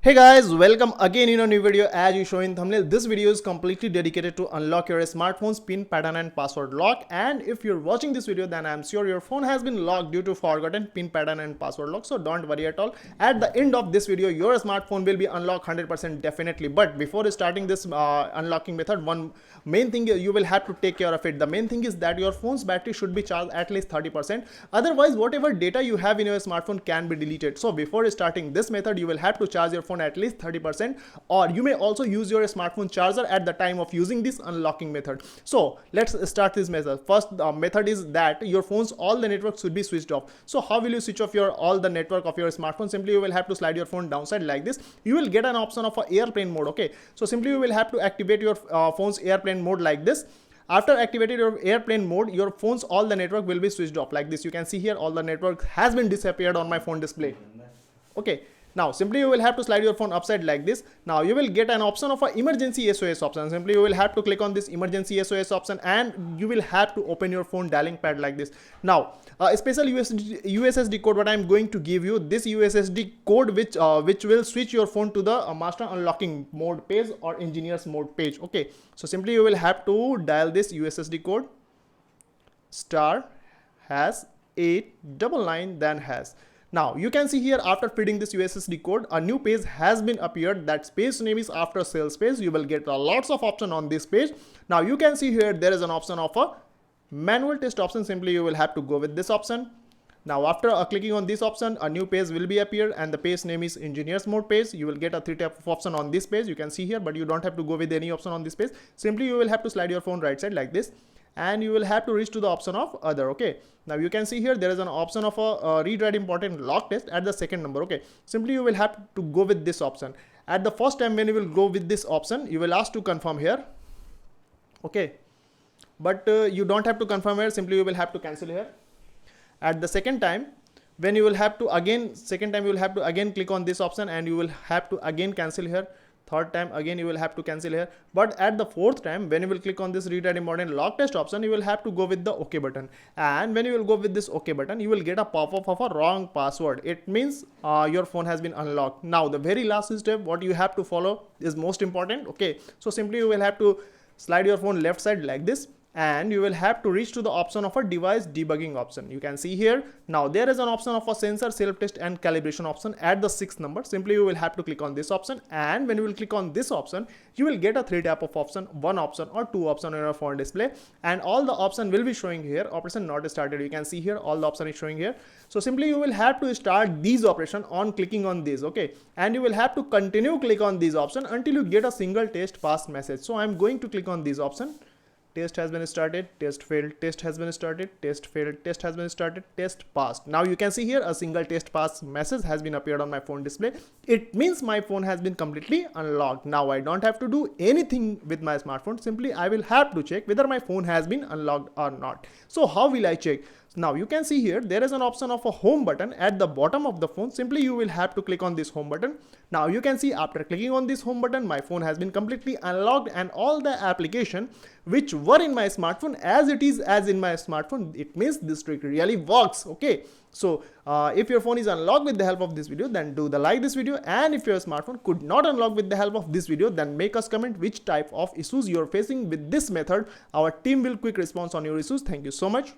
Hey guys, welcome again in a new video. As you show in thumbnail, this video is completely dedicated to unlock your smartphone's pin pattern and password lock. And if you're watching this video, then I'm sure your phone has been locked due to forgotten pin pattern and password lock. So don't worry at all. At the end of this video, your smartphone will be unlocked 100% definitely. But before starting this unlocking method, one main thing you will have to take care of it. The main thing is that your phone's battery should be charged at least 30%. Otherwise, whatever data you have in your smartphone can be deleted. So before starting this method, you will have to charge your phone at least 30%, or you may also use your smartphone charger at the time of using this unlocking method. So let's start this method. First method is that your phone's all the networks should be switched off. So how will you switch off your all the network of your smartphone? Simply you will have to slide your phone downside like this. You will get an option of a airplane mode. Okay, so simply you will have to activate your phone's airplane mode like this. After activating your airplane mode, your phone's all the network will be switched off like this. You can see here all the network has been disappeared on my phone display. Okay, now simply you will have to slide your phone upside like this. Now you will get an option of an emergency SOS option. Simply you will have to click on this emergency SOS option and you will have to open your phone dialing pad like this. Now a special USSD code what I am going to give you, this USSD code which will switch your phone to the master unlocking mode page or engineers mode page. Okay, so simply you will have to dial this USSD code star hash 899 then hash. Now you can see here after feeding this USSD code, a new page has been appeared. That page name is after sales page. You will get lots of options on this page. Now you can see here there is an option of a manual test option. Simply you will have to go with this option. Now after clicking on this option, a new page will be appeared and the page name is engineers mode page. You will get a 3 type of option on this page. You can see here, but you don't have to go with any option on this page. Simply you will have to slide your phone right side like this, and you will have to reach to the option of other. Okay, now you can see here there is an option of a read write important lock test at the second number. Okay, simply you will have to go with this option. At the first time when you will go with this option, you will ask to confirm here. Okay, but you don't have to confirm here. Simply you will have to cancel here. At the second time when you will have to again click on this option and you will have to again cancel here. Third time again you will have to cancel here. But at the fourth time when you will click on this read write important lock test option, you will have to go with the OK button. And when you will go with this OK button, you will get a pop-up of a wrong password. It means your phone has been unlocked. Now the very last step what you have to follow is most important. Okay, so simply you will have to slide your phone left side like this, and you will have to reach to the option of a device debugging option. You can see here now there is an option of a sensor self test and calibration option at the 6th number. Simply you will have to click on this option, and when you will click on this option, you will get a 3 type of option, 1 option or 2 option on your phone display, and all the option will be showing here. Operation not started. You can see here all the option is showing here. So simply you will have to start these operation on clicking on this. Okay, and you will have to continue click on this option until you get a single test passed message. So I'm going to click on this option. Test has been started, test failed, test has been started, test failed, test has been started, test passed. Now you can see here a single test pass message has been appeared on my phone display. It means my phone has been completely unlocked. Now I don't have to do anything with my smartphone. Simply I will have to check whether my phone has been unlocked or not. So how will I check? Now you can see here there is an option of a home button at the bottom of the phone. Simply you will have to click on this home button. Now you can see after clicking on this home button, my phone has been completely unlocked and all the application which were in my smartphone as it is as in my smartphone. It means this trick really works. Okay, so if your phone is unlocked with the help of this video, then do the like this video, and if your smartphone could not unlock with the help of this video, then make us comment which type of issues you are facing with this method. Our team will quick response on your issues. Thank you so much.